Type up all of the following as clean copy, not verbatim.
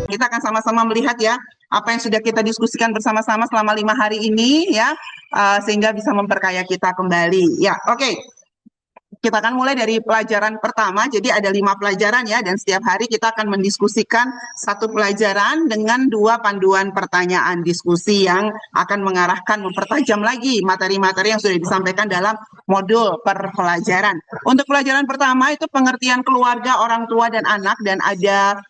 Kita akan sama-sama melihat ya apa yang sudah kita diskusikan bersama-sama selama 5 hari ini ya, sehingga bisa memperkaya kita kembali. Ya, oke. Kita akan mulai dari pelajaran pertama, jadi ada 5 pelajaran ya, dan setiap hari kita akan mendiskusikan satu pelajaran dengan 2 panduan pertanyaan diskusi yang akan mengarahkan, mempertajam lagi materi-materi yang sudah disampaikan dalam modul per pelajaran. Untuk pelajaran pertama itu pengertian keluarga, orang tua, dan anak, dan ada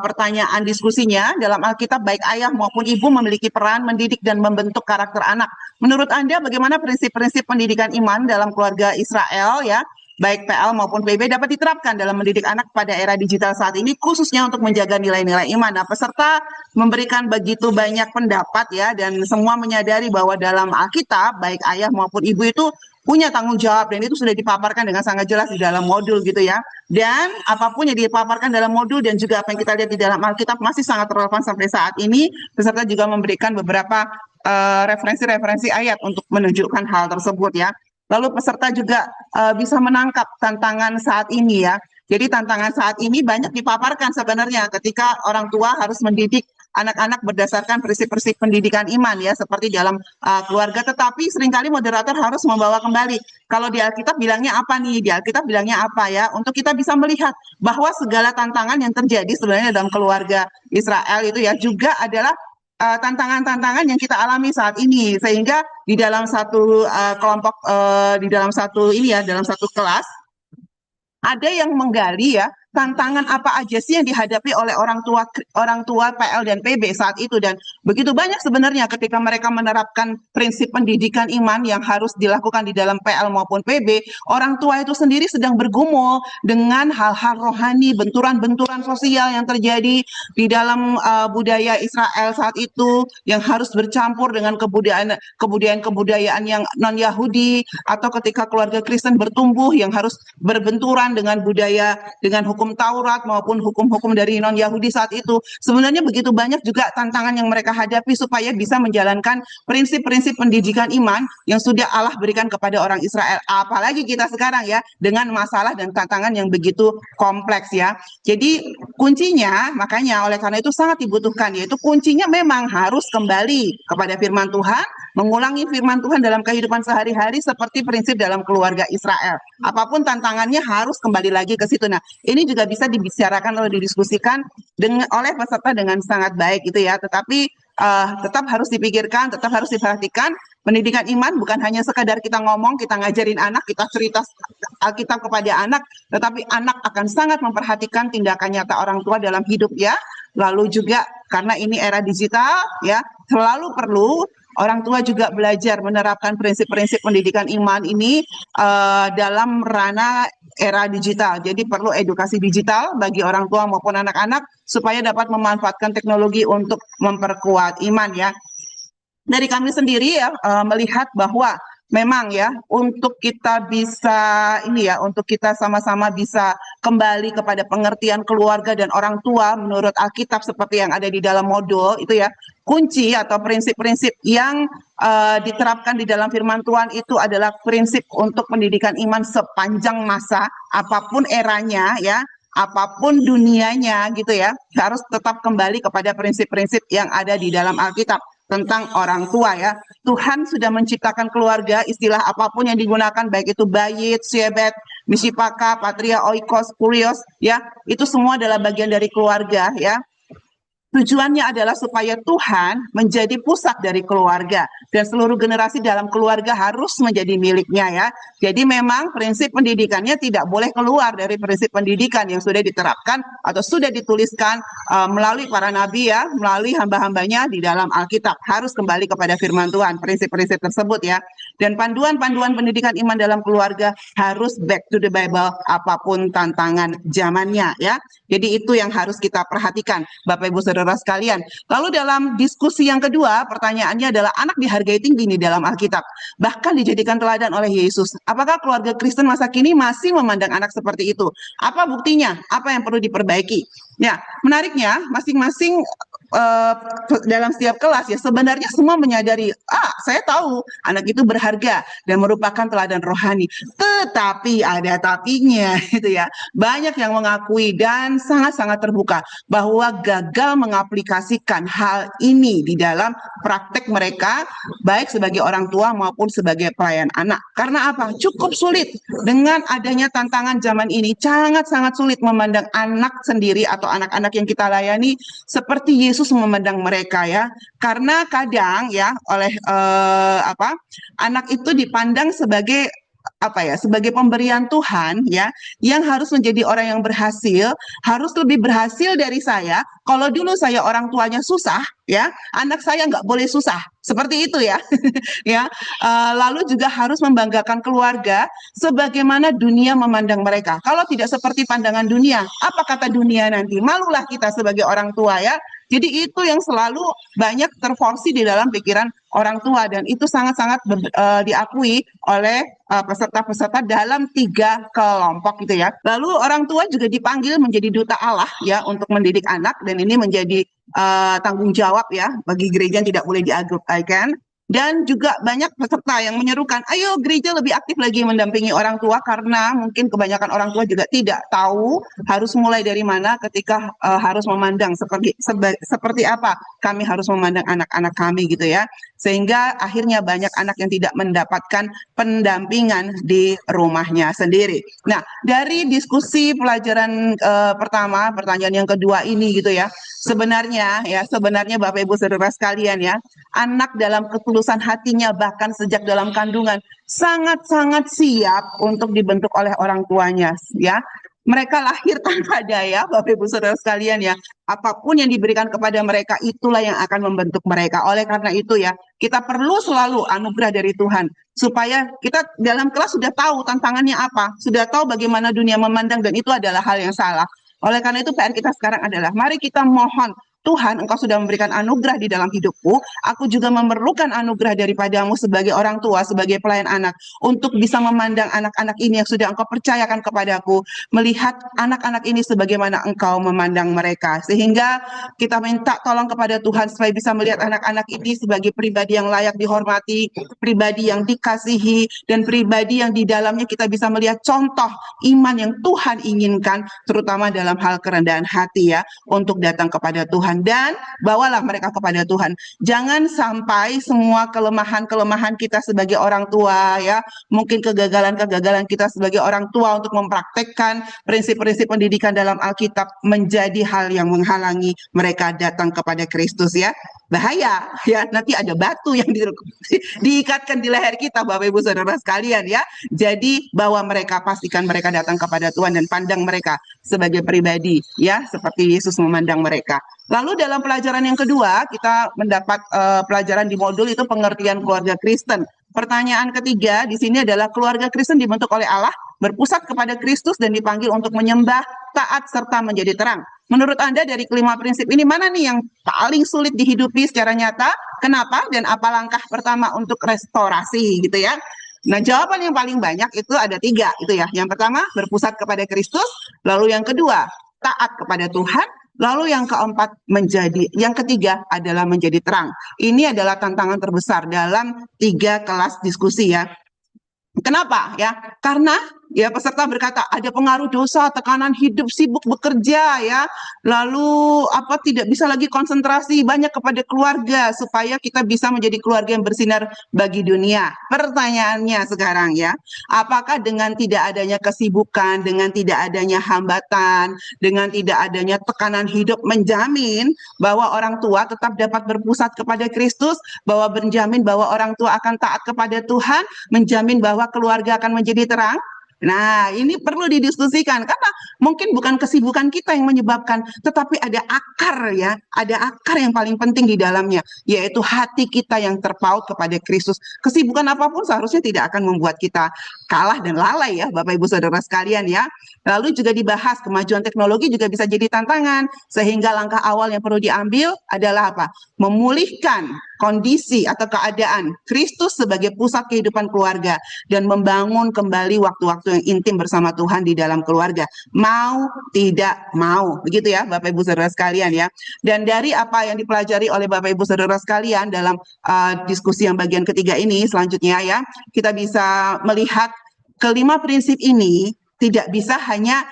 pertanyaan diskusinya. Dalam Alkitab, baik ayah maupun ibu memiliki peran mendidik dan membentuk karakter anak. Menurut Anda, bagaimana prinsip-prinsip pendidikan iman dalam keluarga Israel ya, baik PL maupun PB dapat diterapkan dalam mendidik anak pada era digital saat ini, khususnya untuk menjaga nilai-nilai iman. Nah, peserta memberikan begitu banyak pendapat ya, dan semua menyadari bahwa dalam Alkitab, baik ayah maupun ibu itu punya tanggung jawab, dan itu sudah dipaparkan dengan sangat jelas di dalam modul gitu ya. Dan apapun yang dipaparkan dalam modul dan juga apa yang kita lihat di dalam Alkitab masih sangat relevan sampai saat ini. Peserta juga memberikan beberapa referensi-referensi ayat untuk menunjukkan hal tersebut ya. Lalu peserta juga bisa menangkap tantangan saat ini ya. Jadi tantangan saat ini banyak dipaparkan sebenarnya ketika orang tua harus mendidik anak-anak berdasarkan prinsip-prinsip pendidikan iman ya, seperti dalam keluarga. Tetapi seringkali moderator harus membawa kembali. Kalau di Alkitab bilangnya apa nih? Di Alkitab bilangnya apa ya? Untuk kita bisa melihat bahwa segala tantangan yang terjadi sebenarnya dalam keluarga Israel itu ya juga adalah tantangan-tantangan yang kita alami saat ini, sehingga di dalam satu kelompok di dalam satu ini ya, dalam satu kelas ada yang menggali ya tantangan apa aja sih yang dihadapi oleh orang tua PL dan PB saat itu, dan begitu banyak sebenarnya ketika mereka menerapkan prinsip pendidikan iman yang harus dilakukan di dalam PL maupun PB, orang tua itu sendiri sedang bergumul dengan hal-hal rohani, benturan-benturan sosial yang terjadi di dalam budaya Israel saat itu yang harus bercampur dengan kebudayaan yang non-Yahudi, atau ketika keluarga Kristen bertumbuh yang harus berbenturan dengan budaya, dengan hukum Taurat maupun hukum-hukum dari non-Yahudi saat itu. Sebenarnya begitu banyak juga tantangan yang mereka hadapi supaya bisa menjalankan prinsip-prinsip pendidikan iman yang sudah Allah berikan kepada orang Israel. Apalagi kita sekarang ya, dengan masalah dan tantangan yang begitu kompleks ya. Jadi kuncinya, makanya oleh karena itu sangat dibutuhkan, yaitu kuncinya memang harus kembali kepada firman Tuhan, mengulangi firman Tuhan dalam kehidupan sehari-hari seperti prinsip dalam keluarga Israel. Apapun tantangannya harus kembali lagi ke situ. Nah, ini juga bisa dibicarakan atau didiskusikan oleh peserta dengan sangat baik gitu ya. Tetapi tetap harus dipikirkan, tetap harus diperhatikan. Pendidikan iman bukan hanya sekadar kita ngomong, kita ngajarin anak, kita cerita Alkitab kepada anak, tetapi anak akan sangat memperhatikan tindakan nyata orang tua dalam hidup ya. Lalu juga karena ini era digital ya, selalu perlu orang tua juga belajar menerapkan prinsip-prinsip pendidikan iman ini dalam ranah era digital. Jadi perlu edukasi digital bagi orang tua maupun anak-anak supaya dapat memanfaatkan teknologi untuk memperkuat iman ya. Dari kami sendiri ya melihat bahwa memang ya untuk kita bisa ini ya, untuk kita sama-sama bisa kembali kepada pengertian keluarga dan orang tua menurut Alkitab seperti yang ada di dalam modul itu ya, kunci atau prinsip-prinsip yang diterapkan di dalam firman Tuhan itu adalah prinsip untuk pendidikan iman sepanjang masa, apapun eranya ya, apapun dunianya gitu ya, harus tetap kembali kepada prinsip-prinsip yang ada di dalam Alkitab tentang orang tua ya. Tuhan sudah menciptakan keluarga, istilah apapun yang digunakan, baik itu bayit, syebet, misipaka, patria, oikos, kurios ya, itu semua adalah bagian dari keluarga ya. Tujuannya adalah supaya Tuhan menjadi pusat dari keluarga dan seluruh generasi dalam keluarga harus menjadi miliknya ya. Jadi memang prinsip pendidikannya tidak boleh keluar dari prinsip pendidikan yang sudah diterapkan atau sudah dituliskan melalui para nabi ya, melalui hamba-hambanya di dalam Alkitab. Harus kembali kepada firman Tuhan, prinsip-prinsip tersebut ya. Dan panduan-panduan pendidikan iman dalam keluarga harus back to the Bible apapun tantangan zamannya ya. Jadi itu yang harus kita perhatikan Bapak Ibu Saudara sekalian. Lalu dalam diskusi yang kedua, pertanyaannya adalah anak dihargai tinggi nih dalam Alkitab, bahkan dijadikan teladan oleh Yesus. Apakah keluarga Kristen masa kini masih memandang anak seperti itu? Apa buktinya? Apa yang perlu diperbaiki? Ya, menariknya masing-masing eh, dalam setiap kelas ya sebenarnya semua menyadari saya tahu anak itu berharga dan merupakan teladan rohani, tetapi ada tapinya gitu ya. Banyak yang mengakui dan sangat-sangat terbuka bahwa gagal mengaplikasikan hal ini di dalam praktek mereka baik sebagai orang tua maupun sebagai pelayan anak. Karena apa? Cukup sulit dengan adanya tantangan zaman ini, sangat-sangat sulit memandang anak sendiri atau anak-anak yang kita layani seperti Yesus memandang mereka ya. Karena kadang ya oleh anak itu dipandang sebagai sebagai pemberian Tuhan ya, yang harus menjadi orang yang berhasil, harus lebih berhasil dari saya. Kalau dulu saya orang tuanya susah ya, anak saya nggak boleh susah seperti itu ya. Ya, lalu juga harus membanggakan keluarga sebagaimana dunia memandang mereka. Kalau tidak seperti pandangan dunia, apa kata dunia nanti? Malulah kita sebagai orang tua ya. Jadi itu yang selalu banyak terforsi di dalam pikiran orang tua dan itu sangat-sangat diakui oleh peserta-peserta dalam 3 kelompok gitu ya. Lalu orang tua juga dipanggil menjadi duta Allah ya untuk mendidik anak dan ini menjadi tanggung jawab ya bagi gereja yang tidak boleh diabaikan. Dan juga banyak peserta yang menyerukan, ayo gereja lebih aktif lagi mendampingi orang tua karena mungkin kebanyakan orang tua juga tidak tahu harus mulai dari mana ketika harus memandang seperti apa kami harus memandang anak-anak kami gitu ya. Sehingga akhirnya banyak anak yang tidak mendapatkan pendampingan di rumahnya sendiri. Nah, dari diskusi pelajaran pertama, pertanyaan yang kedua ini gitu ya. Sebenarnya Bapak Ibu Saudara sekalian ya, anak dalam ketulusan hatinya bahkan sejak dalam kandungan sangat-sangat siap untuk dibentuk oleh orang tuanya ya. Mereka lahir tanpa daya, Bapak Ibu Saudara sekalian ya. Apapun yang diberikan kepada mereka itulah yang akan membentuk mereka. Oleh karena itu ya, kita perlu selalu anugerah dari Tuhan supaya kita dalam kelas sudah tahu tantangannya apa, sudah tahu bagaimana dunia memandang dan itu adalah hal yang salah. Oleh karena itu PR kita sekarang adalah mari kita mohon Tuhan, Engkau sudah memberikan anugerah di dalam hidupku. Aku juga memerlukan anugerah daripadamu sebagai orang tua, sebagai pelayan anak, untuk bisa memandang anak-anak ini yang sudah Engkau percayakan kepadaku, melihat anak-anak ini sebagaimana Engkau memandang mereka. Sehingga kita minta tolong kepada Tuhan supaya bisa melihat anak-anak ini sebagai pribadi yang layak dihormati, pribadi yang dikasihi, dan pribadi yang di dalamnya kita bisa melihat contoh iman yang Tuhan inginkan, terutama dalam hal kerendahan hati ya, untuk datang kepada Tuhan. Dan bawalah mereka kepada Tuhan. Jangan sampai semua kelemahan-kelemahan kita sebagai orang tua ya, mungkin kegagalan-kegagalan kita sebagai orang tua untuk mempraktekkan prinsip-prinsip pendidikan dalam Alkitab menjadi hal yang menghalangi mereka datang kepada Kristus ya. Bahaya ya, nanti ada batu yang diikatkan di leher kita Bapak Ibu Saudara sekalian ya. Jadi bawa mereka, pastikan mereka datang kepada Tuhan dan pandang mereka sebagai pribadi ya, seperti Yesus memandang mereka. Lalu dalam pelajaran yang kedua, kita mendapat pelajaran di modul itu pengertian keluarga Kristen. Pertanyaan ketiga di sini adalah keluarga Kristen dibentuk oleh Allah, berpusat kepada Kristus dan dipanggil untuk menyembah, taat, serta menjadi terang. Menurut Anda dari kelima prinsip ini mana nih yang paling sulit dihidupi secara nyata? Kenapa? Dan apa langkah pertama untuk restorasi gitu ya? Nah, jawaban yang paling banyak itu ada 3 itu ya. Yang pertama berpusat kepada Kristus, lalu yang kedua taat kepada Tuhan, lalu yang keempat yang ketiga adalah menjadi terang. Ini adalah tantangan terbesar dalam 3 kelas diskusi ya. Kenapa ya? Karena ya peserta berkata ada pengaruh dosa, tekanan hidup, sibuk bekerja ya. Lalu tidak bisa lagi konsentrasi banyak kepada keluarga supaya kita bisa menjadi keluarga yang bersinar bagi dunia. Pertanyaannya sekarang ya, apakah dengan tidak adanya kesibukan, dengan tidak adanya hambatan, dengan tidak adanya tekanan hidup menjamin bahwa orang tua tetap dapat berpusat kepada Kristus, bahwa menjamin bahwa orang tua akan taat kepada Tuhan, menjamin bahwa keluarga akan menjadi terang? Nah, ini perlu didiskusikan karena mungkin bukan kesibukan kita yang menyebabkan, tetapi ada akar ya, ada akar yang paling penting di dalamnya, yaitu hati kita yang terpaut kepada Kristus. Kesibukan apapun seharusnya tidak akan membuat kita kalah dan lalai ya, Bapak Ibu Saudara sekalian ya. Lalu juga dibahas kemajuan teknologi juga bisa jadi tantangan, sehingga langkah awal yang perlu diambil adalah apa? Memulihkan kondisi atau keadaan Kristus sebagai pusat kehidupan keluarga dan membangun kembali waktu-waktu yang intim bersama Tuhan di dalam keluarga. Mau tidak mau, begitu ya Bapak Ibu Saudara sekalian ya. Dan dari apa yang dipelajari oleh Bapak Ibu Saudara sekalian dalam diskusi yang bagian ketiga ini selanjutnya ya, kita bisa melihat kelima prinsip ini tidak bisa hanya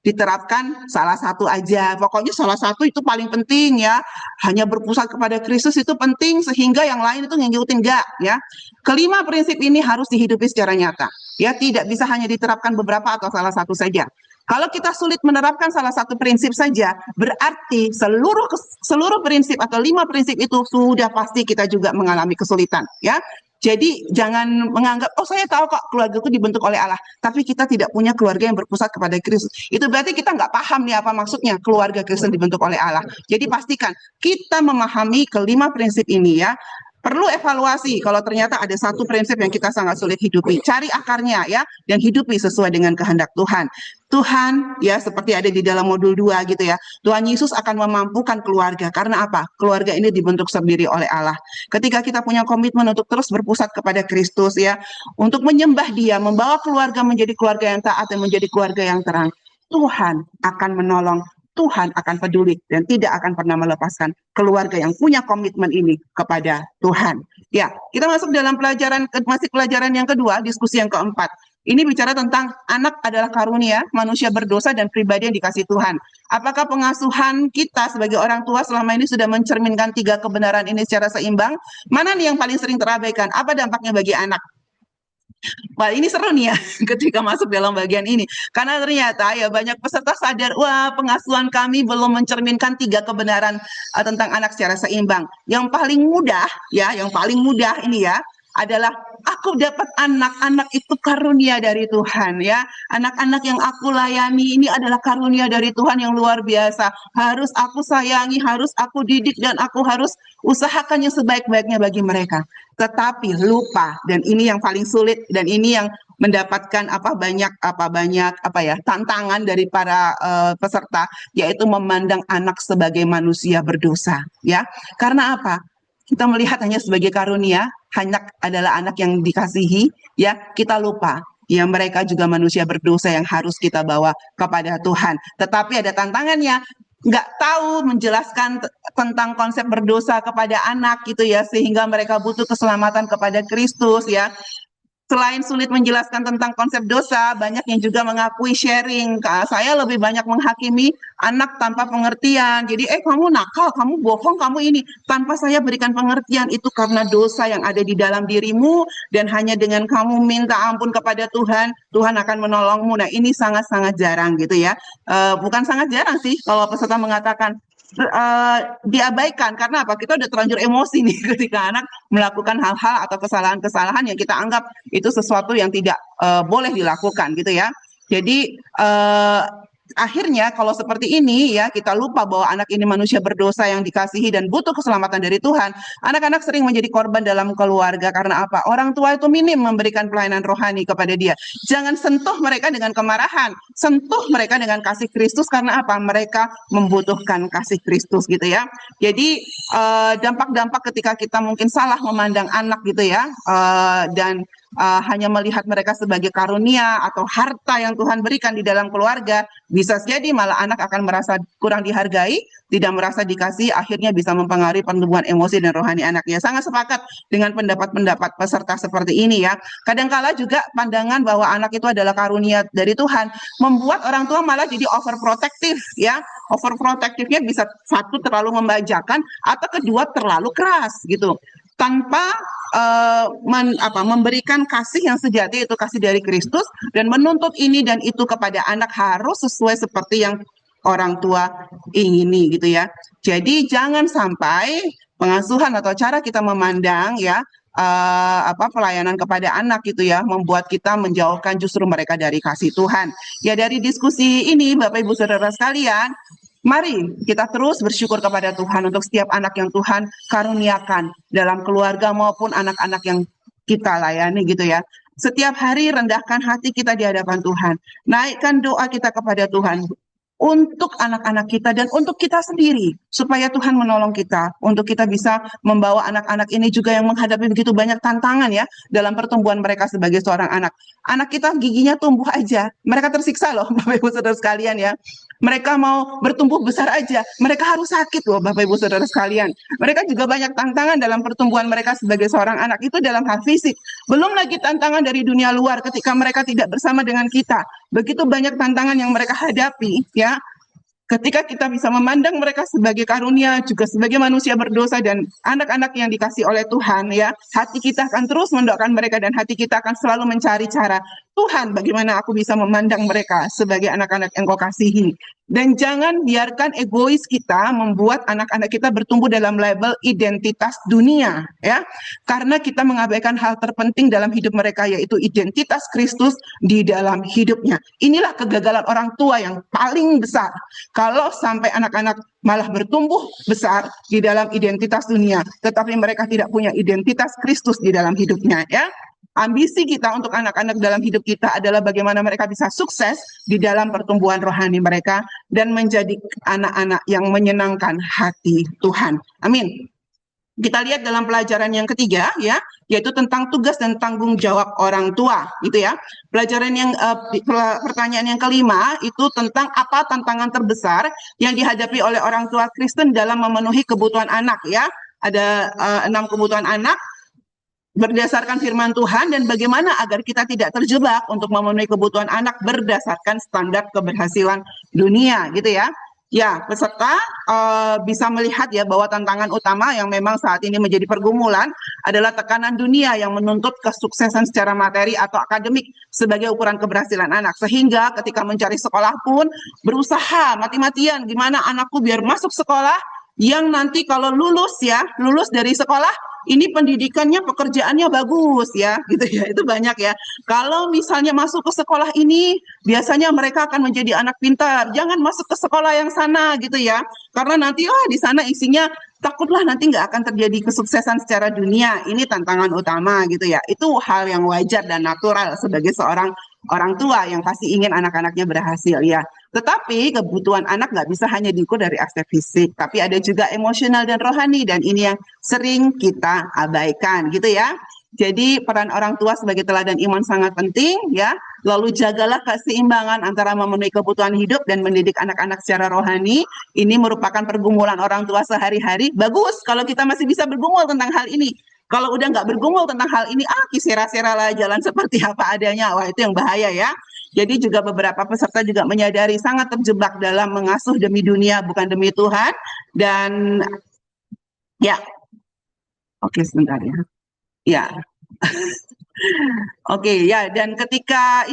diterapkan salah satu aja. Pokoknya salah satu itu paling penting ya. Hanya berpusat kepada Kristus itu penting sehingga yang lain itu ngikutin enggak ya. Kelima prinsip ini harus dihidupi secara nyata. Ya, tidak bisa hanya diterapkan beberapa atau salah satu saja. Kalau kita sulit menerapkan salah satu prinsip saja, berarti seluruh prinsip atau 5 prinsip itu sudah pasti kita juga mengalami kesulitan ya. Jadi jangan menganggap, oh saya tahu kok keluargaku dibentuk oleh Allah, tapi kita tidak punya keluarga yang berpusat kepada Kristus. Itu berarti kita nggak paham nih apa maksudnya keluarga Kristen dibentuk oleh Allah. Jadi pastikan kita memahami kelima prinsip ini ya. Perlu evaluasi kalau ternyata ada satu prinsip yang kita sangat sulit hidupi. Cari akarnya ya, dan hidupi sesuai dengan kehendak Tuhan. Tuhan ya seperti ada di dalam modul 2 gitu ya. Tuhan Yesus akan memampukan keluarga. Karena apa? Keluarga ini dibentuk sendiri oleh Allah. Ketika kita punya komitmen untuk terus berpusat kepada Kristus ya, untuk menyembah Dia, membawa keluarga menjadi keluarga yang taat dan menjadi keluarga yang terang, Tuhan akan menolong, Tuhan akan peduli dan tidak akan pernah melepaskan keluarga yang punya komitmen ini kepada Tuhan. Ya, kita masuk dalam pelajaran yang kedua, diskusi yang keempat. Ini bicara tentang anak adalah karunia, manusia berdosa dan pribadi yang dikasih Tuhan. Apakah pengasuhan kita sebagai orang tua selama ini sudah mencerminkan 3 kebenaran ini secara seimbang? Mana nih yang paling sering terabaikan? Apa dampaknya bagi anak? Wah, ini seru nih ya ketika masuk dalam bagian ini. Karena ternyata ya banyak peserta sadar, wah pengasuhan kami belum mencerminkan 3 kebenaran tentang anak secara seimbang. Yang paling mudah ya, yang paling mudah ini ya adalah aku dapat anak itu karunia dari Tuhan ya. Anak-anak yang aku layani ini adalah karunia dari Tuhan yang luar biasa. Harus aku sayangi, harus aku didik dan aku harus usahakan yang sebaik-baiknya bagi mereka. Tetapi lupa, dan ini yang paling sulit dan ini yang mendapatkan banyak tantangan dari para peserta, yaitu memandang anak sebagai manusia berdosa ya. Karena apa? Kita melihat hanya sebagai karunia, anak adalah anak yang dikasihi ya, kita lupa ya mereka juga manusia berdosa yang harus kita bawa kepada Tuhan. Tetapi ada tantangannya, nggak tahu menjelaskan tentang konsep berdosa kepada anak gitu ya, sehingga mereka butuh keselamatan kepada Kristus ya. Selain sulit menjelaskan tentang konsep dosa, banyak yang juga mengakui sharing. Saya lebih banyak menghakimi anak tanpa pengertian. Jadi, kamu nakal, kamu bohong, kamu ini. Tanpa saya berikan pengertian, itu karena dosa yang ada di dalam dirimu, dan hanya dengan kamu minta ampun kepada Tuhan, Tuhan akan menolongmu. Nah, ini sangat-sangat jarang gitu ya. Bukan sangat jarang sih, kalau peserta mengatakan, diabaikan. Karena apa? Kita udah terlanjur emosi nih ketika anak melakukan hal-hal atau kesalahan-kesalahan yang kita anggap itu sesuatu yang tidak boleh dilakukan gitu ya. Jadi akhirnya kalau seperti ini ya, kita lupa bahwa anak ini manusia berdosa yang dikasihi dan butuh keselamatan dari Tuhan. Anak-anak sering menjadi korban dalam keluarga karena apa? Orang tua itu minim memberikan pelayanan rohani kepada dia. Jangan sentuh mereka dengan kemarahan, sentuh mereka dengan kasih Kristus. Karena apa? Mereka membutuhkan kasih Kristus gitu ya. Jadi dampak-dampak ketika kita mungkin salah memandang anak gitu ya, dan hanya melihat mereka sebagai karunia atau harta yang Tuhan berikan di dalam keluarga, bisa jadi malah anak akan merasa kurang dihargai, tidak merasa dikasih, akhirnya bisa mempengaruhi pertumbuhan emosi dan rohani anaknya. Sangat sepakat dengan pendapat-pendapat peserta seperti ini ya. Kadangkala juga pandangan bahwa anak itu adalah karunia dari Tuhan membuat orang tua malah jadi overprotective ya. Overprotectivenya bisa satu terlalu membajakan atau kedua terlalu keras gitu, tanpa memberikan kasih yang sejati, itu kasih dari Kristus, dan menuntut ini dan itu kepada anak harus sesuai seperti yang orang tua ingini gitu ya. Jadi jangan sampai pengasuhan atau cara kita memandang ya pelayanan kepada anak gitu ya membuat kita menjauhkan justru mereka dari kasih Tuhan. Ya, dari diskusi ini Bapak Ibu Saudara sekalian, mari kita terus bersyukur kepada Tuhan untuk setiap anak yang Tuhan karuniakan dalam keluarga maupun anak-anak yang kita layani gitu ya. Setiap hari rendahkan hati kita di hadapan Tuhan. Naikkan doa kita kepada Tuhan. untuk anak-anak kita dan untuk kita sendiri, supaya Tuhan menolong kita, untuk kita bisa membawa anak-anak ini juga yang menghadapi begitu banyak tantangan ya, dalam pertumbuhan mereka sebagai seorang anak. Anak kita giginya tumbuh aja, mereka tersiksa loh Bapak Ibu Saudara sekalian ya. Mereka mau bertumbuh besar aja, mereka harus sakit loh Bapak Ibu Saudara sekalian. Mereka juga banyak tantangan dalam pertumbuhan mereka sebagai seorang anak, itu dalam hal fisik. Belum lagi tantangan dari dunia luar ketika mereka tidak bersama dengan kita. Begitu banyak tantangan yang mereka hadapi ya. Ketika kita bisa memandang mereka sebagai karunia, juga sebagai manusia berdosa dan anak-anak yang dikasih oleh Tuhan ya, hati kita akan terus mendoakan mereka dan hati kita akan selalu mencari cara, Tuhan bagaimana aku bisa memandang mereka sebagai anak-anak yang Kau kasihi. Dan jangan biarkan egois kita membuat anak-anak kita bertumbuh dalam label identitas dunia ya. Karena kita mengabaikan hal terpenting dalam hidup mereka, yaitu identitas Kristus di dalam hidupnya. Inilah kegagalan orang tua yang paling besar. Kalau sampai anak-anak malah bertumbuh besar di dalam identitas dunia, tetapi mereka tidak punya identitas Kristus di dalam hidupnya ya. Ambisi kita untuk anak-anak dalam hidup kita adalah bagaimana mereka bisa sukses di dalam pertumbuhan rohani mereka dan menjadi anak-anak yang menyenangkan hati Tuhan. Amin. Kita lihat dalam pelajaran yang ketiga ya, yaitu tentang tugas dan tanggung jawab orang tua, gitu ya. Pelajaran yang pertanyaan yang kelima itu tentang apa tantangan terbesar yang dihadapi oleh orang tua Kristen dalam memenuhi kebutuhan anak ya. Ada 6 kebutuhan anak berdasarkan firman Tuhan dan bagaimana agar kita tidak terjebak untuk memenuhi kebutuhan anak berdasarkan standar keberhasilan dunia, gitu ya. Ya, peserta bisa melihat ya bahwa tantangan utama yang memang saat ini menjadi pergumulan adalah tekanan dunia yang menuntut kesuksesan secara materi atau akademik sebagai ukuran keberhasilan anak. Sehingga ketika mencari sekolah pun berusaha mati-matian gimana anakku biar masuk sekolah yang nanti kalau lulus dari sekolah ini pendidikannya, pekerjaannya bagus ya, gitu ya. Itu banyak ya. Kalau misalnya masuk ke sekolah ini, biasanya mereka akan menjadi anak pintar. Jangan masuk ke sekolah yang sana, gitu ya. Karena nanti di sana isinya takutlah nanti nggak akan terjadi kesuksesan secara dunia. Ini tantangan utama, gitu ya. Itu hal yang wajar dan natural sebagai seorang orang tua yang pasti ingin anak-anaknya berhasil ya. Tetapi kebutuhan anak nggak bisa hanya diukur dari aspek fisik, tapi ada juga emosional dan rohani, dan ini yang sering kita abaikan gitu ya. Jadi peran orang tua sebagai teladan iman sangat penting ya. Lalu jagalah keseimbangan antara memenuhi kebutuhan hidup dan mendidik anak-anak secara rohani. Ini merupakan pergumulan orang tua sehari-hari. Bagus kalau kita masih bisa bergumul tentang hal ini. Kalau udah nggak bergumul tentang hal ini, kisera-sera lah jalan seperti apa adanya. Wah, itu yang bahaya ya. Jadi juga beberapa peserta juga menyadari sangat terjebak dalam mengasuh demi dunia bukan demi Tuhan. Dan ya, oke sebentar ya. Ya. Oke ya, dan ketika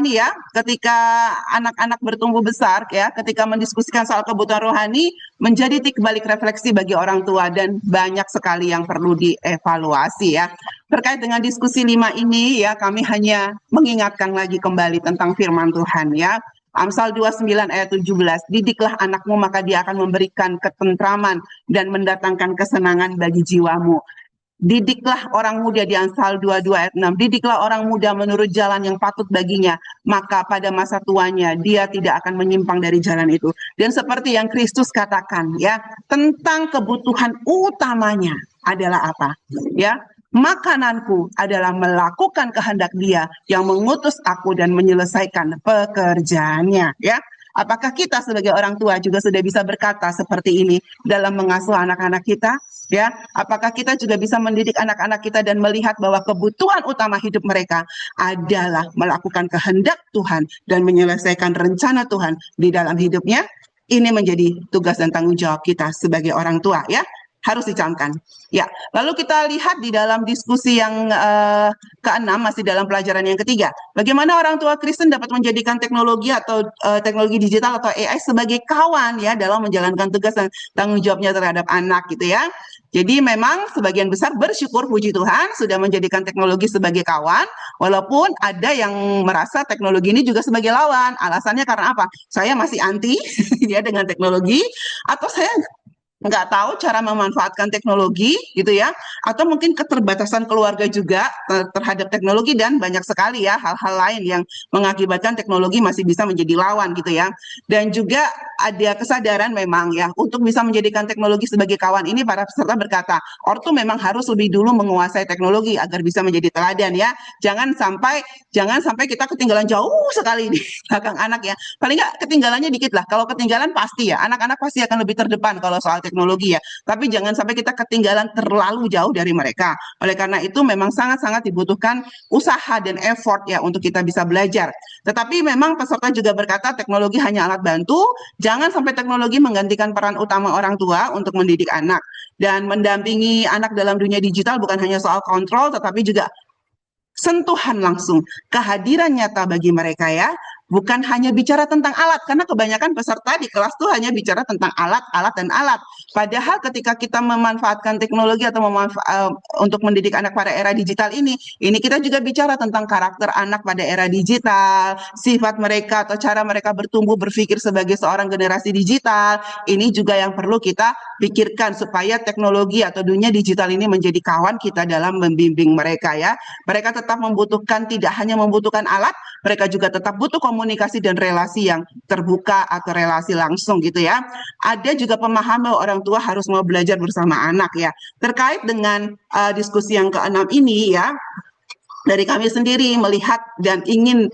anak-anak bertumbuh besar ya, ketika mendiskusikan soal kebutuhan rohani menjadi titik balik refleksi bagi orang tua dan banyak sekali yang perlu dievaluasi ya. Terkait dengan diskusi 5 ini ya, kami hanya mengingatkan lagi kembali tentang firman Tuhan ya. Amsal 29 ayat 17, didiklah anakmu maka dia akan memberikan ketentraman dan mendatangkan kesenangan bagi jiwamu. Didiklah orang muda di Amsal 22 ayat 6. Didiklah orang muda menurut jalan yang patut baginya, maka pada masa tuanya dia tidak akan menyimpang dari jalan itu. Dan seperti yang Kristus katakan ya, tentang kebutuhan utamanya adalah apa? Ya, makananku adalah melakukan kehendak Dia yang mengutus aku dan menyelesaikan pekerjaannya ya. Apakah kita sebagai orang tua juga sudah bisa berkata seperti ini dalam mengasuh anak-anak kita? Ya, apakah kita juga bisa mendidik anak-anak kita dan melihat bahwa kebutuhan utama hidup mereka adalah melakukan kehendak Tuhan dan menyelesaikan rencana Tuhan di dalam hidupnya? Ini menjadi tugas dan tanggung jawab kita sebagai orang tua ya. Harus dicamkan. Ya, lalu kita lihat di dalam diskusi yang keenam, masih dalam pelajaran yang ketiga. Bagaimana orang tua Kristen dapat menjadikan teknologi atau teknologi digital atau AI sebagai kawan ya dalam menjalankan tugas dan tanggung jawabnya terhadap anak gitu ya. Jadi memang sebagian besar bersyukur puji Tuhan sudah menjadikan teknologi sebagai kawan, walaupun ada yang merasa teknologi ini juga sebagai lawan. Alasannya karena apa? Saya masih anti ya dengan teknologi, atau saya nggak tahu cara memanfaatkan teknologi gitu ya, atau mungkin keterbatasan keluarga juga terhadap teknologi, dan banyak sekali ya hal-hal lain yang mengakibatkan teknologi masih bisa menjadi lawan gitu ya. Dan juga ada kesadaran memang ya untuk bisa menjadikan teknologi sebagai kawan ini, para peserta berkata ortu memang harus lebih dulu menguasai teknologi agar bisa menjadi teladan ya. Jangan sampai kita ketinggalan jauh sekali di belakang anak ya. Paling nggak ketinggalannya dikit lah. Kalau ketinggalan pasti ya, anak-anak pasti akan lebih terdepan kalau soal teknologi ya. Tapi jangan sampai kita ketinggalan terlalu jauh dari mereka. Oleh karena itu memang sangat-sangat dibutuhkan usaha dan effort ya untuk kita bisa belajar. Tetapi memang peserta juga berkata teknologi hanya alat bantu, jangan sampai teknologi menggantikan peran utama orang tua untuk mendidik anak. Dan mendampingi anak dalam dunia digital bukan hanya soal kontrol, tetapi juga sentuhan langsung, kehadiran nyata bagi mereka ya, bukan hanya bicara tentang alat, karena kebanyakan peserta di kelas tuh hanya bicara tentang alat, alat, dan alat. Padahal ketika kita memanfaatkan teknologi atau untuk mendidik anak pada era digital ini kita juga bicara tentang karakter anak pada era digital, sifat mereka atau cara mereka bertumbuh berpikir sebagai seorang generasi digital. Ini juga yang perlu kita pikirkan supaya teknologi atau dunia digital ini menjadi kawan kita dalam membimbing mereka ya. Mereka tetap membutuhkan, tidak hanya membutuhkan alat, mereka juga tetap butuh komunikasi dan relasi yang terbuka atau relasi langsung gitu ya. Ada juga pemahaman bahwa orang tua harus mau belajar bersama anak ya. Terkait dengan diskusi yang keenam ini ya, dari kami sendiri melihat dan ingin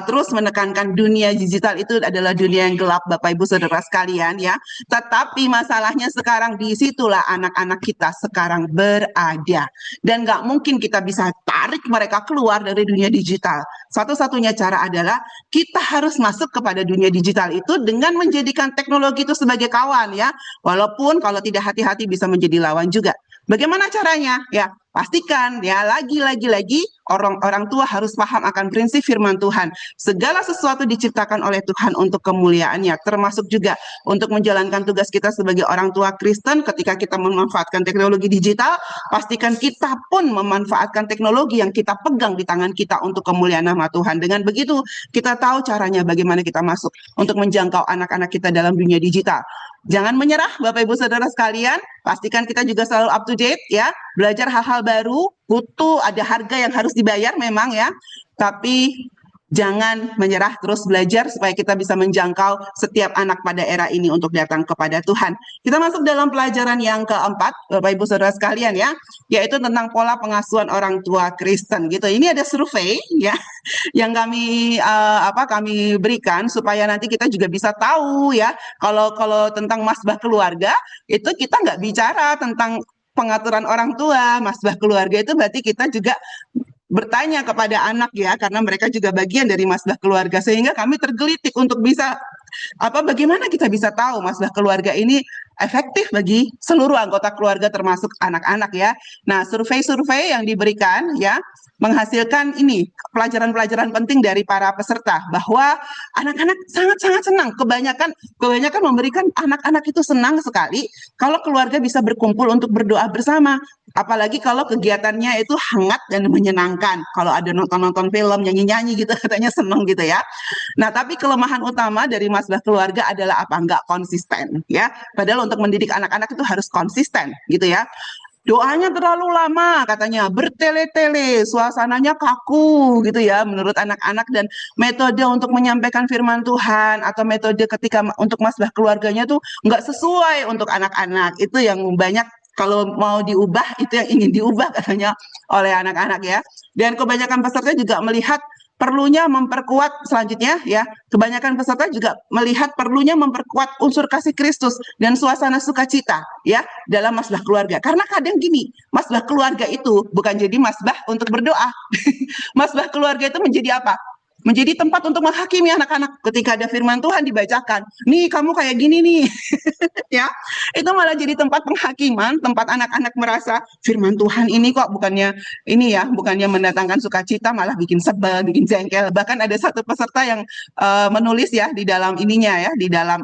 terus menekankan dunia digital itu adalah dunia yang gelap, Bapak Ibu Saudara sekalian ya. Tetapi masalahnya sekarang disitulah anak-anak kita sekarang berada, dan nggak mungkin kita bisa tarik mereka keluar dari dunia digital. Satu-satunya cara adalah kita harus masuk kepada dunia digital itu dengan menjadikan teknologi itu sebagai kawan ya. Walaupun kalau tidak hati-hati bisa menjadi lawan juga. Bagaimana caranya? Ya, pastikan ya lagi orang tua harus paham akan prinsip firman Tuhan. Segala sesuatu diciptakan oleh Tuhan untuk kemuliaannya, termasuk juga untuk menjalankan tugas kita sebagai orang tua Kristen. Ketika kita memanfaatkan teknologi digital, pastikan kita pun memanfaatkan teknologi yang kita pegang di tangan kita untuk kemuliaan nama Tuhan. Dengan begitu, kita tahu caranya bagaimana kita masuk untuk menjangkau anak-anak kita dalam dunia digital. Jangan menyerah Bapak Ibu Saudara sekalian, pastikan kita juga selalu up to date ya, belajar hal-hal baru, butuh ada harga yang harus dibayar memang ya, tapi jangan menyerah, terus belajar supaya kita bisa menjangkau setiap anak pada era ini untuk datang kepada Tuhan. Kita masuk dalam pelajaran yang keempat, Bapak Ibu Saudara sekalian ya, yaitu tentang pola pengasuhan orang tua Kristen gitu. Ini ada survei ya yang kami berikan supaya nanti kita juga bisa tahu ya, kalau tentang masbah keluarga itu kita nggak bicara tentang pengaturan orang tua. Masbah keluarga itu berarti kita juga bertanya kepada anak ya, karena mereka juga bagian dari masbah keluarga, sehingga kami tergelitik untuk bisa bagaimana kita bisa tahu masbah keluarga ini efektif bagi seluruh anggota keluarga termasuk anak-anak ya. Nah, survei-survei yang diberikan ya menghasilkan ini pelajaran-pelajaran penting dari para peserta, bahwa anak-anak sangat-sangat senang, kebanyakan memberikan anak-anak itu senang sekali kalau keluarga bisa berkumpul untuk berdoa bersama. Apalagi kalau kegiatannya itu hangat dan menyenangkan. Kalau ada nonton-nonton film, nyanyi-nyanyi gitu, katanya seneng gitu ya. Nah, tapi kelemahan utama dari masbah keluarga adalah apa? Nggak konsisten ya. Padahal untuk mendidik anak-anak itu harus konsisten gitu ya. Doanya terlalu lama katanya, bertele-tele, suasananya kaku gitu ya menurut anak-anak, dan metode untuk menyampaikan firman Tuhan atau metode ketika untuk masbah keluarganya tuh nggak sesuai untuk anak-anak. Itu yang banyak, kalau mau diubah itu yang ingin diubah katanya oleh anak-anak ya. Dan kebanyakan peserta juga melihat perlunya memperkuat, selanjutnya ya, kebanyakan peserta juga melihat perlunya memperkuat unsur kasih Kristus dan suasana sukacita ya dalam masbah keluarga. Karena kadang gini, masbah keluarga itu bukan jadi masbah untuk berdoa. Masbah keluarga itu menjadi apa? Menjadi tempat untuk menghakimi anak-anak. Ketika ada firman Tuhan dibacakan, nih kamu kayak gini nih ya, itu malah jadi tempat penghakiman, tempat anak-anak merasa firman Tuhan ini kok bukannya mendatangkan sukacita, malah bikin sebel, bikin jengkel. Bahkan ada satu peserta yang menulis ya di dalam ininya ya, di dalam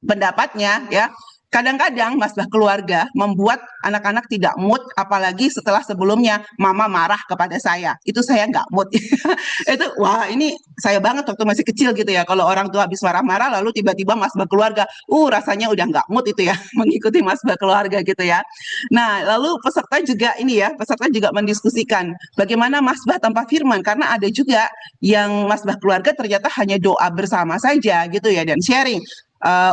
pendapatnya ya, Kadang-kadang masbah keluarga membuat anak-anak tidak mood, apalagi setelah sebelumnya mama marah kepada saya. Itu saya nggak mood. Itu, wah ini saya banget waktu masih kecil gitu ya. Kalau orang tua habis marah-marah lalu tiba-tiba masbah keluarga, rasanya udah nggak mood itu ya, mengikuti masbah keluarga gitu ya. Nah, lalu peserta juga mendiskusikan bagaimana masbah tanpa firman, karena ada juga yang masbah keluarga ternyata hanya doa bersama saja gitu ya, dan sharing.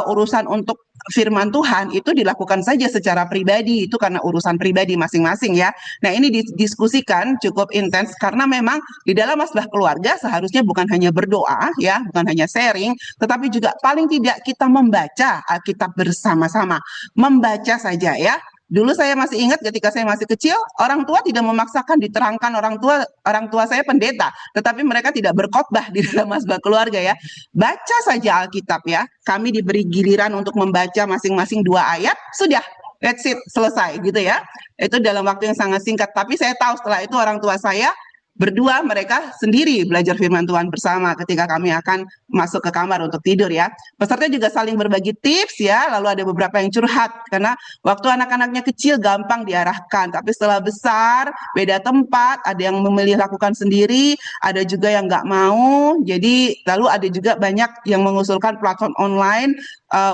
Urusan untuk firman Tuhan itu dilakukan saja secara pribadi, itu karena urusan pribadi masing-masing ya. Nah, ini didiskusikan cukup intens karena memang di dalam masbah keluarga seharusnya bukan hanya berdoa ya, bukan hanya sharing, tetapi juga paling tidak kita membaca Alkitab bersama-sama. Membaca saja ya. Dulu saya masih ingat ketika saya masih kecil, orang tua tidak memaksakan diterangkan, orang tua saya pendeta, tetapi mereka tidak berkhotbah di dalam masbah keluarga ya. Baca saja Alkitab ya. Kami diberi giliran untuk membaca masing-masing 2 ayat, sudah, that's it, selesai gitu ya. Itu dalam waktu yang sangat singkat. Tapi saya tahu setelah itu orang tua saya berdua mereka sendiri belajar firman Tuhan bersama ketika kami akan masuk ke kamar untuk tidur ya. Peserta juga saling berbagi tips ya, lalu ada beberapa yang curhat karena waktu anak-anaknya kecil gampang diarahkan, tapi setelah besar beda tempat, ada yang memilih lakukan sendiri, ada juga yang nggak mau. Jadi lalu ada juga banyak yang mengusulkan platform online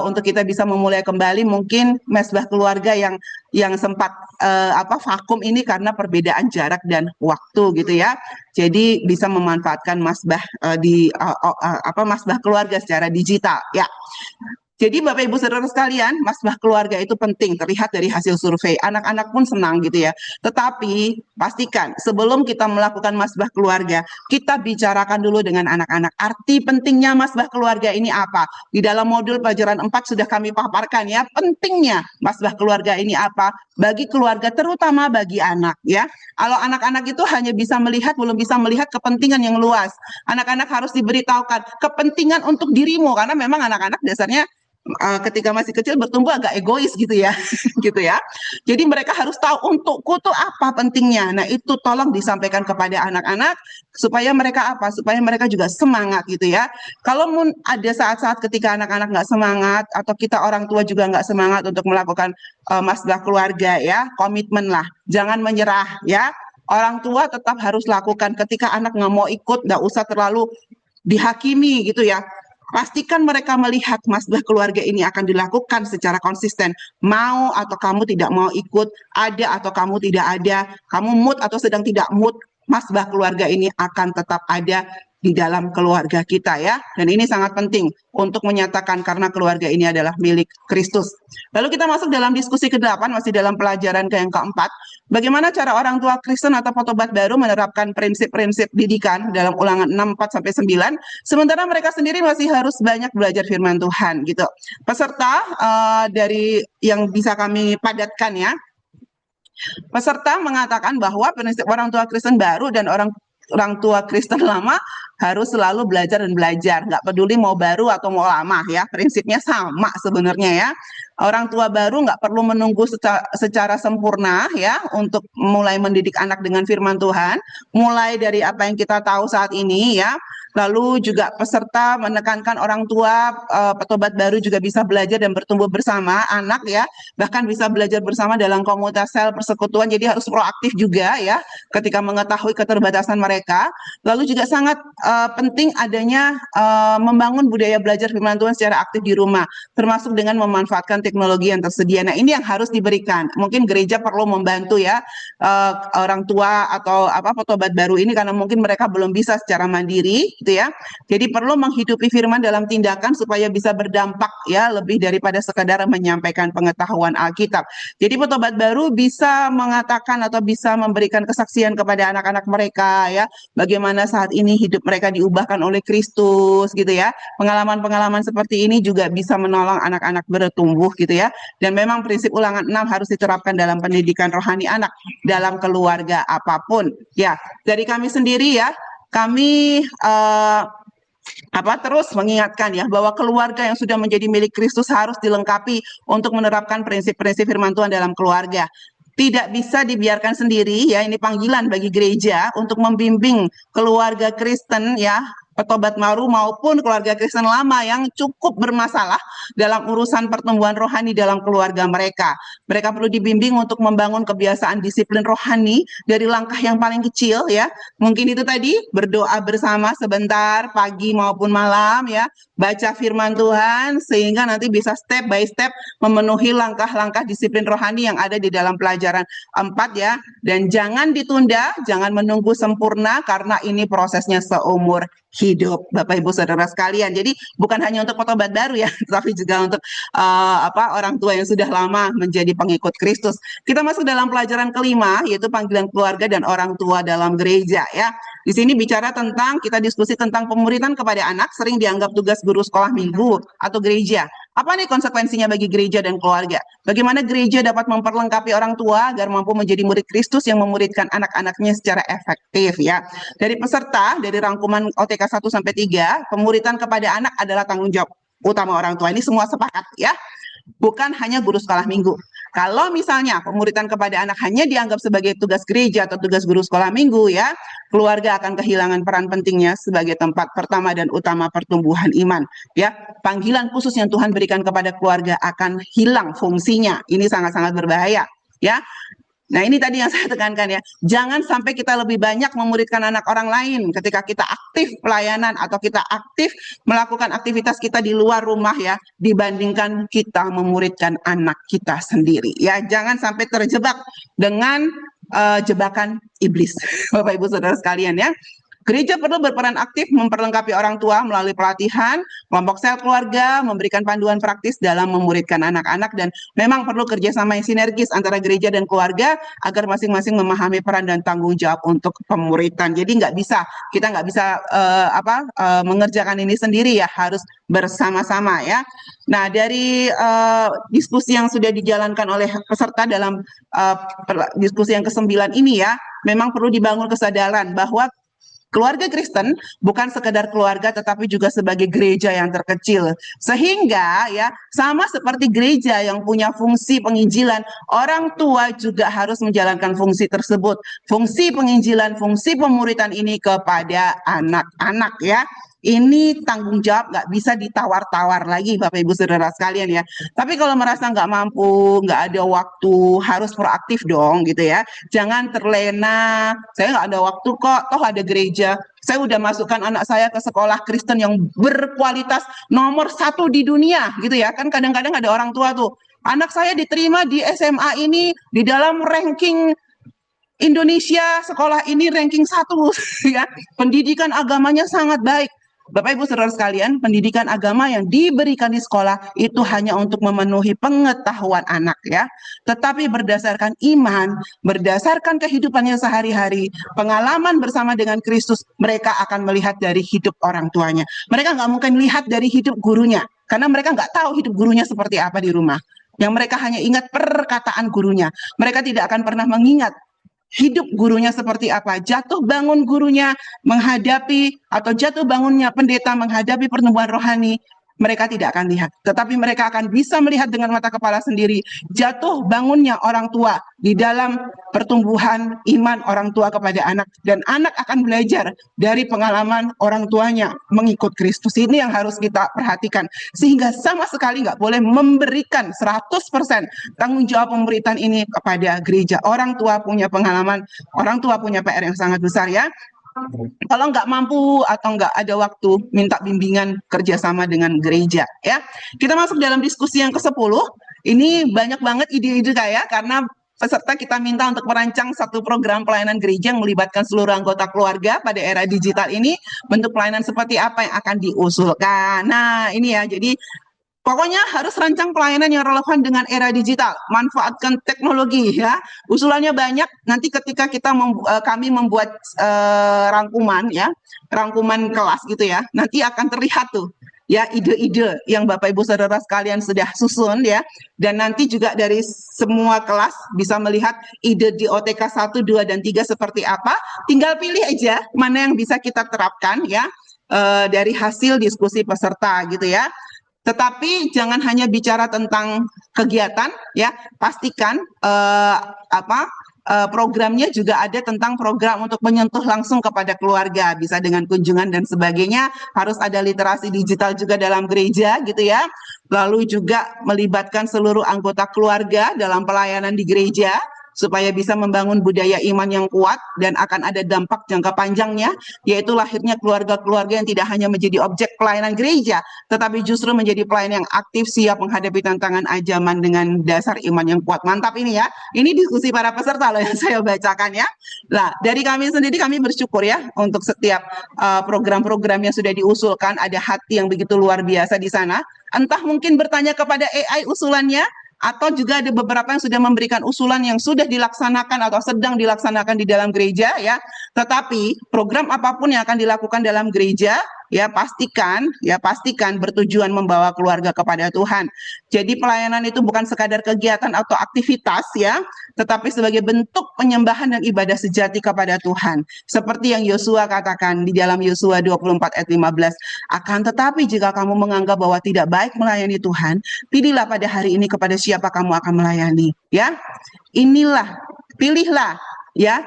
untuk kita bisa memulai kembali mungkin masbah keluarga yang sempat vakum ini karena perbedaan jarak dan waktu gitu ya. Jadi bisa memanfaatkan masbah masbah keluarga secara digital ya. Jadi Bapak Ibu Saudara sekalian, masbah keluarga itu penting, terlihat dari hasil survei. Anak-anak pun senang gitu ya. Tetapi pastikan sebelum kita melakukan masbah keluarga, kita bicarakan dulu dengan anak-anak. Arti pentingnya masbah keluarga ini apa? Di dalam modul pelajaran 4 sudah kami paparkan ya, pentingnya masbah keluarga ini apa bagi keluarga, terutama bagi anak ya. Kalau anak-anak itu hanya bisa melihat, belum bisa melihat kepentingan yang luas. Anak-anak harus diberitahukan kepentingan untuk dirimu, karena memang anak-anak dasarnya ketika masih kecil bertumbuh agak egois gitu ya, gitu ya. Jadi mereka harus tahu untukku tuh apa pentingnya. Nah itu tolong disampaikan kepada anak-anak supaya mereka supaya mereka juga semangat gitu ya. Kalau ada saat-saat ketika anak-anak nggak semangat atau kita orang tua juga nggak semangat untuk melakukan masbah keluarga ya, komitmen lah, jangan menyerah ya. Orang tua tetap harus lakukan. Ketika anak nggak mau ikut, nggak usah terlalu dihakimi gitu ya. Pastikan mereka melihat masbah keluarga ini akan dilakukan secara konsisten. Mau atau kamu tidak mau ikut, ada atau kamu tidak ada, kamu mood atau sedang tidak mood, masbah keluarga ini akan tetap ada di dalam keluarga kita ya. Dan ini sangat penting untuk menyatakan karena keluarga ini adalah milik Kristus. Lalu kita masuk dalam diskusi ke-8, masih dalam pelajaran yang keempat. Bagaimana cara orang tua Kristen atau petobat baru menerapkan prinsip-prinsip didikan dalam Ulangan 6, 4-9, sementara mereka sendiri masih harus banyak belajar firman Tuhan gitu. Peserta dari yang bisa kami padatkan ya, peserta mengatakan bahwa prinsip orang tua Kristen baru dan orang tua Kristen lama harus selalu belajar dan belajar, nggak peduli mau baru atau mau lama ya, prinsipnya sama sebenarnya ya. Orang tua baru nggak perlu menunggu secara sempurna ya untuk mulai mendidik anak dengan firman Tuhan, mulai dari apa yang kita tahu saat ini ya. Lalu juga peserta menekankan orang tua petobat baru juga bisa belajar dan bertumbuh bersama anak ya, bahkan bisa belajar bersama dalam komunitas sel persekutuan, jadi harus proaktif juga ya ketika mengetahui keterbatasan mereka. Lalu juga sangat penting adanya membangun budaya belajar firman Tuhan secara aktif di rumah, termasuk dengan memanfaatkan teknologi yang tersedia. Nah ini yang harus diberikan. Mungkin gereja perlu membantu ya orang tua atau petobat baru ini karena mungkin mereka belum bisa secara mandiri gitu ya. Jadi perlu menghidupi firman dalam tindakan supaya bisa berdampak ya lebih daripada sekadar menyampaikan pengetahuan Alkitab. Jadi petobat baru bisa mengatakan atau bisa memberikan kesaksian kepada anak-anak mereka ya, bagaimana saat ini hidup mereka diubahkan oleh Kristus gitu ya. Pengalaman-pengalaman seperti ini juga bisa menolong anak-anak bertumbuh gitu ya. Dan memang prinsip Ulangan 6 harus diterapkan dalam pendidikan rohani anak dalam keluarga apapun ya. Dari kami sendiri ya, kami terus mengingatkan ya bahwa keluarga yang sudah menjadi milik Kristus harus dilengkapi untuk menerapkan prinsip-prinsip firman Tuhan dalam keluarga. Tidak bisa dibiarkan sendiri ya, ini panggilan bagi gereja untuk membimbing keluarga Kristen ya, petobat baru maupun keluarga Kristen lama yang cukup bermasalah dalam urusan pertumbuhan rohani dalam keluarga mereka. Mereka perlu dibimbing untuk membangun kebiasaan disiplin rohani dari langkah yang paling kecil ya. Mungkin itu tadi berdoa bersama sebentar pagi maupun malam ya, baca firman Tuhan sehingga nanti bisa step by step memenuhi langkah-langkah disiplin rohani yang ada di dalam pelajaran 4 ya. Dan jangan ditunda, jangan menunggu sempurna karena ini prosesnya seumur hidup, Bapak Ibu Saudara sekalian. Jadi bukan hanya untuk petobat baru ya, tapi juga untuk orang tua yang sudah lama menjadi pengikut Kristus. Kita masuk dalam pelajaran kelima, yaitu panggilan keluarga dan orang tua dalam gereja ya. Di sini bicara tentang, kita diskusi tentang pemuritan kepada anak, sering dianggap tugas guru sekolah minggu atau gereja. Apa nih konsekuensinya bagi gereja dan keluarga? Bagaimana gereja dapat memperlengkapi orang tua agar mampu menjadi murid Kristus yang memuridkan anak-anaknya secara efektif ya. Dari peserta, dari rangkuman OTK 1 sampai 3, pemuritan kepada anak adalah tanggung jawab utama orang tua. Ini semua sepakat ya. Bukan hanya guru sekolah minggu. Kalau misalnya pemuritan kepada anak hanya dianggap sebagai tugas gereja atau tugas guru sekolah minggu ya, keluarga akan kehilangan peran pentingnya sebagai tempat pertama dan utama pertumbuhan iman. Ya, panggilan khusus yang Tuhan berikan kepada keluarga akan hilang fungsinya. Ini sangat-sangat berbahaya. Ya, nah ini tadi yang saya tekankan ya, jangan sampai kita lebih banyak memuridkan anak orang lain ketika kita aktif pelayanan atau kita aktif melakukan aktivitas kita di luar rumah ya, dibandingkan kita memuridkan anak kita sendiri ya. Jangan sampai terjebak dengan jebakan iblis, Bapak Ibu Saudara sekalian ya. Gereja perlu berperan aktif memperlengkapi orang tua melalui pelatihan, kelompok sel keluarga, memberikan panduan praktis dalam memuridkan anak-anak, dan memang perlu kerjasama yang sinergis antara gereja dan keluarga agar masing-masing memahami peran dan tanggung jawab untuk pemuritan. Jadi kita nggak bisa mengerjakan ini sendiri ya, harus bersama-sama ya. Nah, dari diskusi yang sudah dijalankan oleh peserta dalam diskusi yang ke-9 ini ya, memang perlu dibangun kesadaran bahwa keluarga Kristen bukan sekedar keluarga tetapi juga sebagai gereja yang terkecil. Sehingga ya sama seperti gereja yang punya fungsi penginjilan, orang tua juga harus menjalankan fungsi tersebut. Fungsi penginjilan, fungsi pemuritan ini kepada anak-anak ya. Ini tanggung jawab nggak bisa ditawar-tawar lagi Bapak Ibu Saudara sekalian ya. Tapi kalau merasa nggak mampu, nggak ada waktu, harus proaktif dong gitu ya. Jangan terlena, saya nggak ada waktu kok, toh ada gereja. Saya udah masukkan anak saya ke sekolah Kristen yang berkualitas nomor 1 di dunia gitu ya. Kan kadang-kadang ada orang tua tuh, anak saya diterima di SMA ini di dalam ranking Indonesia, sekolah ini ranking 1 ya. Pendidikan agamanya sangat baik. Bapak Ibu Saudara sekalian, pendidikan agama yang diberikan di sekolah itu hanya untuk memenuhi pengetahuan anak ya. Tetapi berdasarkan iman, berdasarkan kehidupannya sehari-hari, pengalaman bersama dengan Kristus, mereka akan melihat dari hidup orang tuanya. Mereka nggak mungkin lihat dari hidup gurunya, karena mereka nggak tahu hidup gurunya seperti apa di rumah. Yang mereka hanya ingat perkataan gurunya. Mereka tidak akan pernah mengingat hidup gurunya seperti apa, jatuh bangun gurunya menghadapi atau jatuh bangunnya pendeta menghadapi pertumbuhan rohani, mereka tidak akan lihat. Tetapi mereka akan bisa melihat dengan mata kepala sendiri jatuh bangunnya orang tua di dalam pertumbuhan iman orang tua kepada anak. Dan anak akan belajar dari pengalaman orang tuanya mengikut Kristus. Ini yang harus kita perhatikan. Sehingga sama sekali nggak boleh memberikan 100% tanggung jawab pemberitaan ini kepada gereja. Orang tua punya pengalaman, orang tua punya PR yang sangat besar ya. Kalau nggak mampu atau nggak ada waktu, minta bimbingan kerjasama dengan gereja ya. Kita masuk dalam diskusi yang ke-10. Ini banyak banget ide-ide karena peserta kita minta untuk merancang satu program pelayanan gereja yang melibatkan seluruh anggota keluarga pada era digital ini. Bentuk pelayanan seperti apa yang akan diusulkan? Nah ini ya, jadi pokoknya harus rancang pelayanan yang relevan dengan era digital, manfaatkan teknologi ya. Usulannya banyak. Nanti ketika kami membuat rangkuman kelas gitu ya, nanti akan terlihat tuh ya ide-ide yang Bapak Ibu Saudara sekalian sudah susun ya. Dan nanti juga dari semua kelas bisa melihat ide di OTK 1, 2, dan 3 seperti apa. Tinggal pilih aja mana yang bisa kita terapkan ya dari hasil diskusi peserta gitu ya. Tetapi jangan hanya bicara tentang kegiatan ya, pastikan programnya juga ada tentang program untuk menyentuh langsung kepada keluarga, bisa dengan kunjungan dan sebagainya. Harus ada literasi digital juga dalam gereja gitu ya. Lalu juga melibatkan seluruh anggota keluarga dalam pelayanan di gereja supaya bisa membangun budaya iman yang kuat dan akan ada dampak jangka panjangnya, yaitu lahirnya keluarga-keluarga yang tidak hanya menjadi objek pelayanan gereja, tetapi justru menjadi pelayan yang aktif, siap menghadapi tantangan ajaman dengan dasar iman yang kuat. Mantap ini ya. Ini diskusi para peserta loh yang saya bacakan ya. Nah, dari kami sendiri kami bersyukur ya untuk setiap program-program yang sudah diusulkan, ada hati yang begitu luar biasa di sana. Entah mungkin bertanya kepada AI usulannya, atau juga ada beberapa yang sudah memberikan usulan yang sudah dilaksanakan atau sedang dilaksanakan di dalam gereja ya. Tetapi program apapun yang akan dilakukan dalam gereja ya pastikan bertujuan membawa keluarga kepada Tuhan. Jadi pelayanan itu bukan sekadar kegiatan atau aktivitas ya, tetapi sebagai bentuk penyembahan dan ibadah sejati kepada Tuhan. Seperti yang Yosua katakan di dalam Yosua 24 ayat 15. Akan tetapi jika kamu menganggap bahwa tidak baik melayani Tuhan, pilihlah pada hari ini kepada siapa kamu akan melayani. Ya, pilihlah ya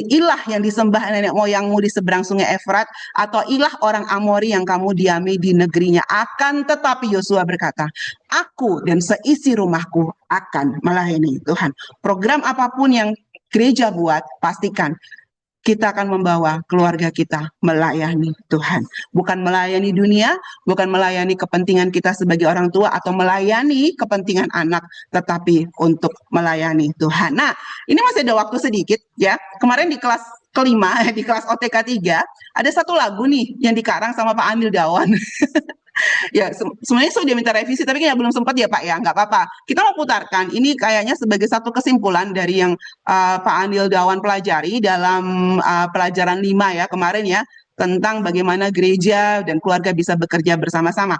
ilah yang disembah nenek moyangmu di seberang sungai Efrat, atau ilah orang Amori yang kamu diami di negerinya. Akan tetapi Yosua berkata, aku dan seisi rumahku akan melayani Tuhan. Program apapun yang gereja buat, pastikan kita akan membawa keluarga kita melayani Tuhan. Bukan melayani dunia, bukan melayani kepentingan kita sebagai orang tua atau melayani kepentingan anak, tetapi untuk melayani Tuhan. Nah, ini masih ada waktu sedikit ya. Kemarin di kelas kelima, di kelas OTK 3, ada satu lagu nih yang dikarang sama Pak Anil Dawan. Ya, sebenarnya sudah minta revisi, tapi kayaknya belum sempat ya Pak ya, nggak apa-apa. Kita mau putarkan, ini kayaknya sebagai satu kesimpulan dari yang Pak Anil Dawan pelajari dalam pelajaran 5 ya kemarin ya, tentang bagaimana gereja dan keluarga bisa bekerja bersama-sama.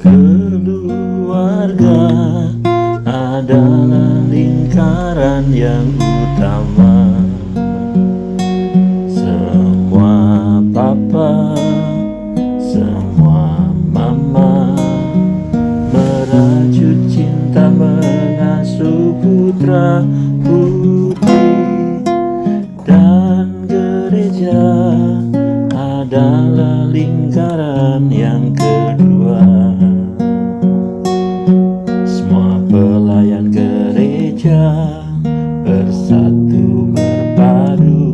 Keluarga adalah lingkaran yang utama. Semua papa, semua mama merajut cinta mengasuh putra putri, dan gereja adalah lingkaran yang kedua. Semua pelayan gereja bersatu berpadu,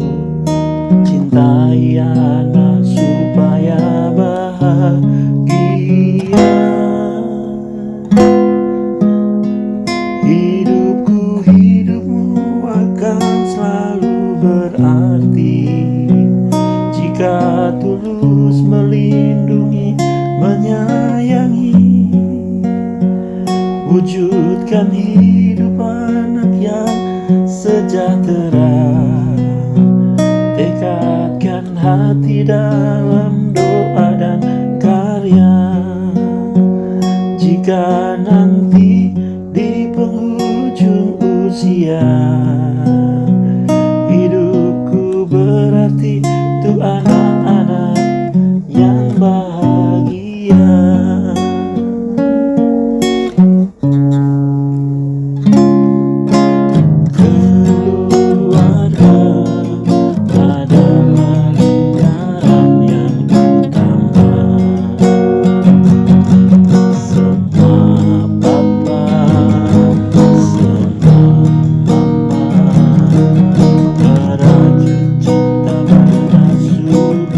cintai anak supaya bahagia. Hidupmu akan selalu berarti jika tulus melindungi, menyayangi. Wujudkan hidup anak yang sejahtera, tekadkan hati dalam doa dan karya. Jika nanti di penghujung usia hidupku berarti untuk anak-anak yang bahagia. Merajut cinta mengasuh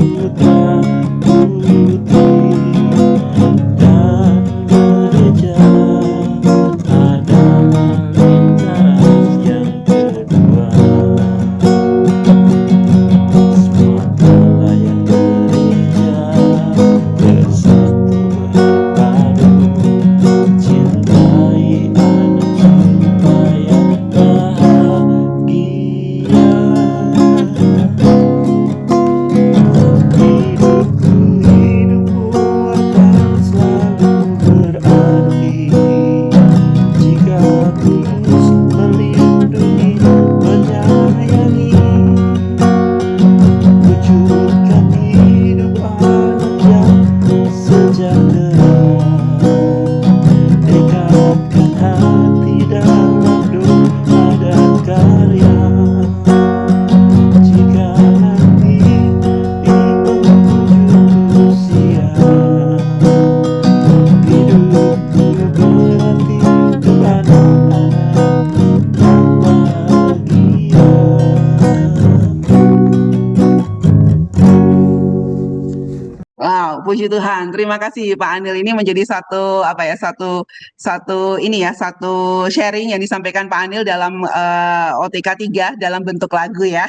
puji Tuhan. Terima kasih Pak Anil. Ini menjadi satu apa ya, satu satu ini ya, satu sharing yang disampaikan Pak Anil dalam OTK 3 dalam bentuk lagu ya.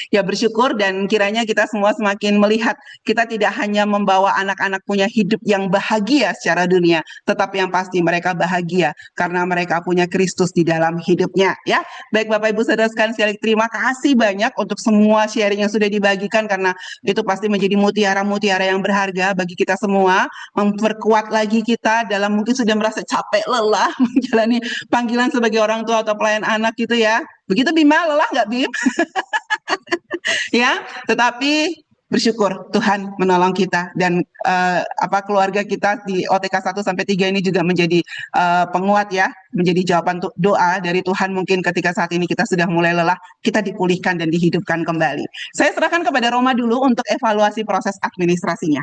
Ya bersyukur dan kiranya kita semua semakin melihat kita tidak hanya membawa anak-anak punya hidup yang bahagia secara dunia, tetapi yang pasti mereka bahagia karena mereka punya Kristus di dalam hidupnya ya. Baik Bapak Ibu Saudara sekalian, sekali terima kasih banyak untuk semua sharing yang sudah dibagikan karena itu pasti menjadi mutiara-mutiara yang berharga bagi kita semua, memperkuat lagi kita dalam mungkin sudah merasa capek lelah menjalani panggilan sebagai orang tua atau pelayan anak gitu ya. Begitu Bima, lelah nggak Bim? Ya, tetapi bersyukur Tuhan menolong kita dan keluarga kita di OTK 1 sampai 3 ini juga menjadi penguat ya, menjadi jawaban doa dari Tuhan mungkin ketika saat ini kita sudah mulai lelah, kita dipulihkan dan dihidupkan kembali. Saya serahkan kepada Roma dulu untuk evaluasi proses administrasinya.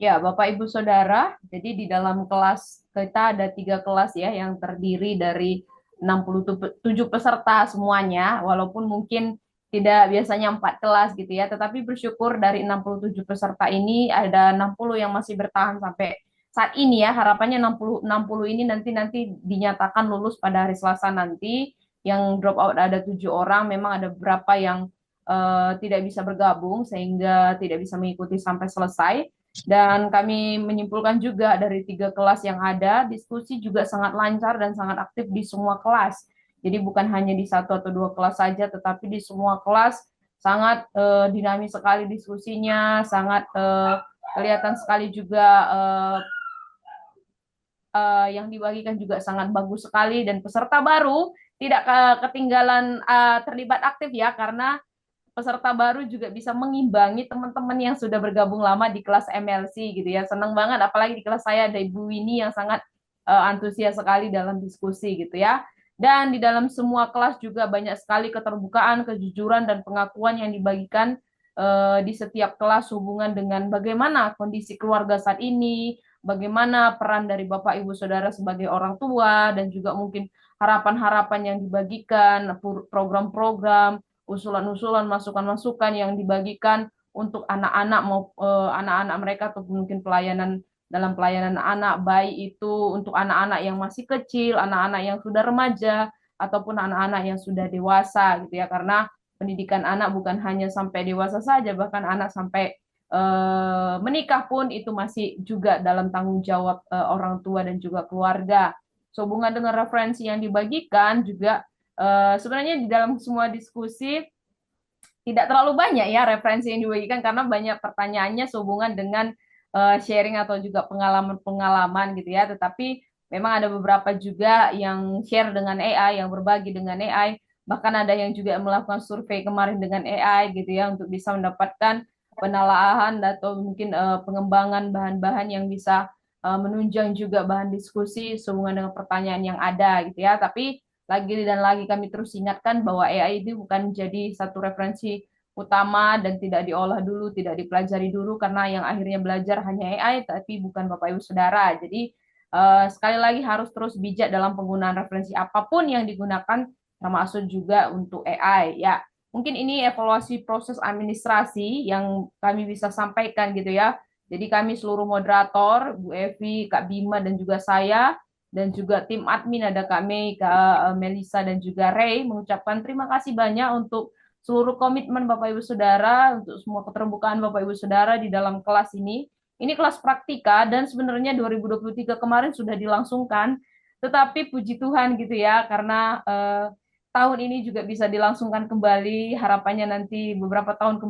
Ya, Bapak Ibu Saudara, jadi di dalam kelas kita ada 3 kelas ya yang terdiri dari 67 peserta semuanya, walaupun mungkin tidak biasanya 4 kelas gitu ya, tetapi bersyukur dari 67 peserta ini ada 60 yang masih bertahan sampai saat ini ya. Harapannya 60 ini nanti dinyatakan lulus pada hari Selasa nanti. Yang drop out ada 7 orang, memang ada beberapa yang tidak bisa bergabung sehingga tidak bisa mengikuti sampai selesai. Dan kami menyimpulkan juga dari 3 kelas yang ada, diskusi juga sangat lancar dan sangat aktif di semua kelas. Jadi bukan hanya di 1 atau 2 kelas saja, tetapi di semua kelas sangat dinamis sekali diskusinya, sangat kelihatan sekali juga yang dibagikan juga sangat bagus sekali, dan peserta baru tidak ketinggalan terlibat aktif ya, karena peserta baru juga bisa mengimbangi teman-teman yang sudah bergabung lama di kelas MLC gitu ya. Senang banget, apalagi di kelas saya ada Ibu Winnie yang sangat antusias sekali dalam diskusi gitu ya. Dan di dalam semua kelas juga banyak sekali keterbukaan, kejujuran, dan pengakuan yang dibagikan di setiap kelas hubungan dengan bagaimana kondisi keluarga saat ini, bagaimana peran dari Bapak Ibu Saudara sebagai orang tua, dan juga mungkin harapan-harapan yang dibagikan, program-program, usulan-usulan, masukan-masukan yang dibagikan untuk anak-anak mau anak-anak mereka, atau mungkin dalam pelayanan anak, baik itu untuk anak-anak yang masih kecil, anak-anak yang sudah remaja, ataupun anak-anak yang sudah dewasa gitu ya. Karena pendidikan anak bukan hanya sampai dewasa saja, bahkan anak sampai menikah pun itu masih juga dalam tanggung jawab orang tua dan juga keluarga. Sehubungan dengan referensi yang dibagikan juga sebenarnya di dalam semua diskusi tidak terlalu banyak ya referensi yang dibagikan, karena banyak pertanyaannya sehubungan dengan sharing atau juga pengalaman-pengalaman gitu ya. Tetapi memang ada beberapa juga yang share dengan AI, yang berbagi dengan AI, bahkan ada yang juga melakukan survei kemarin dengan AI gitu ya, untuk bisa mendapatkan penelaahan atau mungkin pengembangan bahan-bahan yang bisa menunjang juga bahan diskusi sehubungan dengan pertanyaan yang ada gitu ya. Tapi lagi dan lagi kami terus ingatkan bahwa AI itu bukan jadi satu referensi utama dan tidak diolah dulu, tidak dipelajari dulu, karena yang akhirnya belajar hanya AI, tapi bukan Bapak Ibu Saudara. Jadi sekali lagi harus terus bijak dalam penggunaan referensi apapun yang digunakan, termasuk juga untuk AI. Ya, mungkin ini evaluasi proses administrasi yang kami bisa sampaikan gitu ya. Jadi kami seluruh moderator, Bu Evi, Kak Bima, dan juga saya, dan juga tim admin ada Kak Mei, Kak Melisa, dan juga Ray, mengucapkan terima kasih banyak untuk seluruh komitmen Bapak Ibu Saudara, untuk semua keterbukaan Bapak Ibu Saudara di dalam kelas ini. Ini kelas praktika dan sebenarnya 2023 kemarin sudah dilangsungkan, tetapi puji Tuhan gitu ya, karena tahun ini juga bisa dilangsungkan kembali. Harapannya nanti beberapa tahun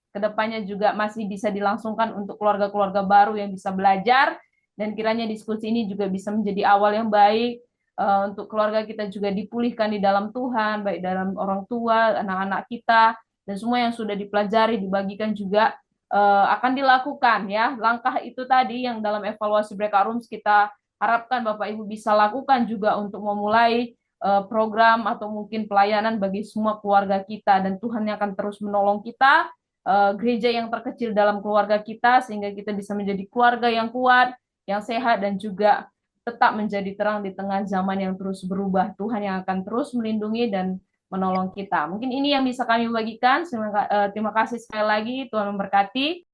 ke depannya juga masih bisa dilangsungkan untuk keluarga-keluarga baru yang bisa belajar. Dan kiranya diskusi ini juga bisa menjadi awal yang baik untuk keluarga kita juga dipulihkan di dalam Tuhan, baik dalam orang tua, anak-anak kita, dan semua yang sudah dipelajari, dibagikan juga akan dilakukan ya. Langkah itu tadi yang dalam evaluasi breakout rooms kita harapkan Bapak Ibu bisa lakukan juga untuk memulai program atau mungkin pelayanan bagi semua keluarga kita, dan Tuhan yang akan terus menolong kita, gereja yang terkecil dalam keluarga kita, sehingga kita bisa menjadi keluarga yang kuat, yang sehat, dan juga tetap menjadi terang di tengah zaman yang terus berubah. Tuhan yang akan terus melindungi dan menolong kita. Mungkin ini yang bisa kami bagikan. Terima kasih sekali lagi. Tuhan memberkati.